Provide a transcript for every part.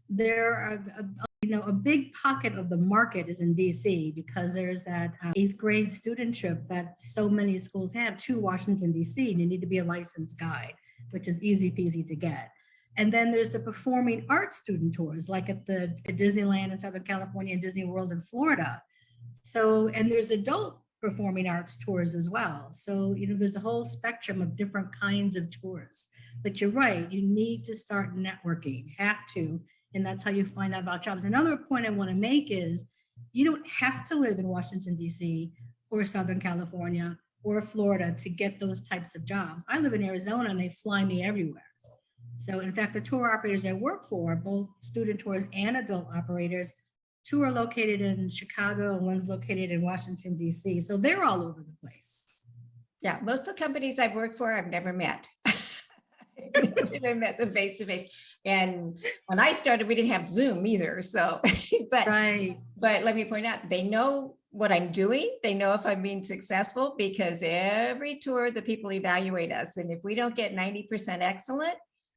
there are a big pocket of the market is in DC because there's that eighth grade student trip that so many schools have to Washington DC, and you need to be a licensed guide, which is easy peasy to get. And then there's the performing arts student tours, like at Disneyland in Southern California and Disney World in Florida. So, and there's adult performing arts tours as well. So, there's a whole spectrum of different kinds of tours. But you're right, you need to start networking, have to, and that's how you find out about jobs. Another point I want to make is you don't have to live in Washington, D.C. or Southern California or Florida to get those types of jobs. I live in Arizona and they fly me everywhere. So in fact, the tour operators I work for, both student tours and adult operators, two are located in Chicago and one's located in Washington, D.C. So they're all over the place. Yeah, most of the companies I've worked for, I've never met. I met them face to face. And when I started, we didn't have Zoom either. So, but let me point out, they know what I'm doing. They know if I'm being successful because every tour, the people evaluate us. And if we don't get 90% excellent,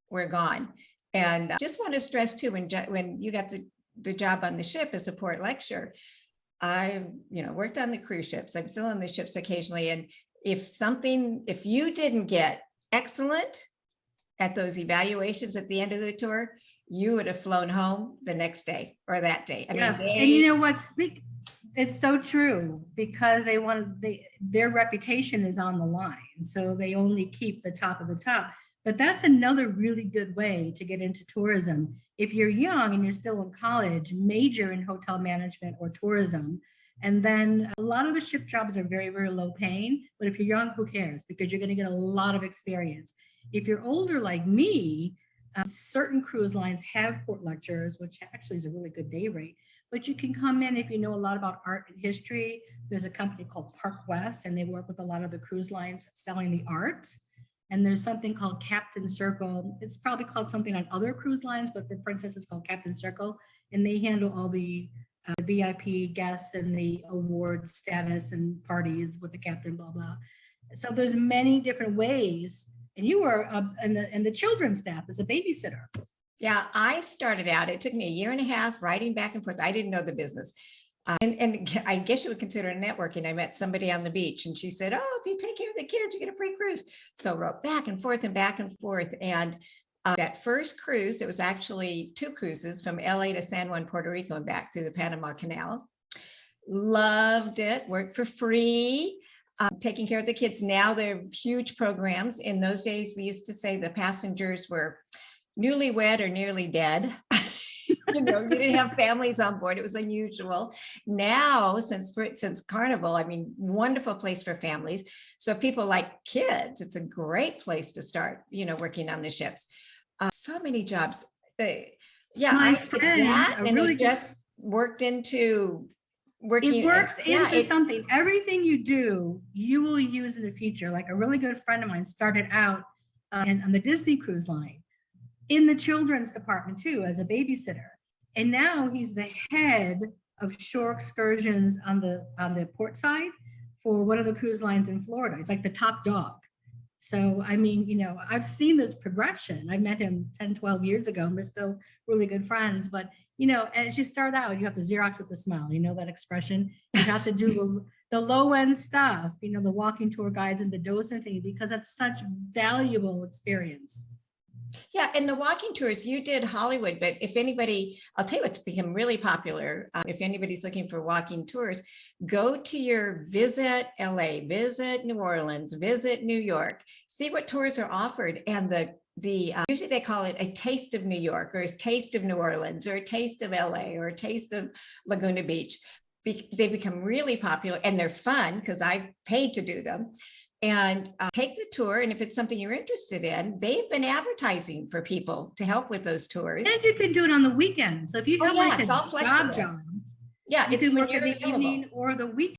we're gone. And I just want to stress too, when you got the job on the ship as a port lecturer, I, worked on the cruise ships. I'm still on the ships occasionally. And if you didn't get excellent at those evaluations at the end of the tour, you would have flown home the next day or that day. And you know what's, it's so true because their reputation is on the line. So they only keep the top of the top. But that's another really good way to get into tourism. If you're young and you're still in college, major in hotel management or tourism. And then a lot of the ship jobs are very, very low paying. But if you're young, who cares? Because you're going to get a lot of experience. If you're older like me, certain cruise lines have port lecturers, which actually is a really good day rate. But you can come in if you know a lot about art and history. There's a company called Park West, and they work with a lot of the cruise lines selling the art. And there's something called Captain Circle. It's probably called something on other cruise lines, but for Princess, it's called Captain Circle. And they handle all the VIP guests and the award status and parties with the captain, blah, blah. So there's many different ways. And you were in the children's staff as a babysitter. Yeah, I started out, it took me a year and a half riding back and forth. I didn't know the business. And I guess you would consider it networking. I met somebody on the beach and she said, oh, if you take care of the kids, you get a free cruise. So I wrote back and forth and back and forth. And that first cruise, it was actually 2 cruises from LA to San Juan, Puerto Rico and back through the Panama Canal. Loved it, worked for free, taking care of the kids. Now they're huge programs. In those days, we used to say the passengers were newlywed or nearly dead. You didn't have families on board. It was unusual. Now, since Carnival, wonderful place for families. So if people like kids, it's a great place to start, working on the ships. So many jobs. My friend, and really it just worked into working. It works into something. Everything you do, you will use in the future. Like a really good friend of mine started out on the Disney Cruise Line in the children's department too, as a babysitter. And now he's the head of shore excursions on the port side for one of the cruise lines in Florida. It's like the top dog. So, I've seen this progression. I met him 10, 12 years ago, and we're still really good friends. But, as you start out, you have to Xerox with a smile. You know that expression? You have to do the low end stuff, the walking tour guides and the docenting, because that's such valuable experience. Yeah, and the walking tours, you did Hollywood, but if anybody, I'll tell you what's become really popular. If anybody's looking for walking tours, go to your Visit LA, Visit New Orleans, Visit New York, see what tours are offered. And usually they call it a taste of New York or a taste of New Orleans or a taste of LA or a taste of Laguna Beach. They become really popular and they're fun because I've paid to do them. And take the tour. And if it's something you're interested in, they've been advertising for people to help with those tours. And you can do it on the weekend. So if you have it's all flexible. job, yeah, you can work in the evening or the weekend.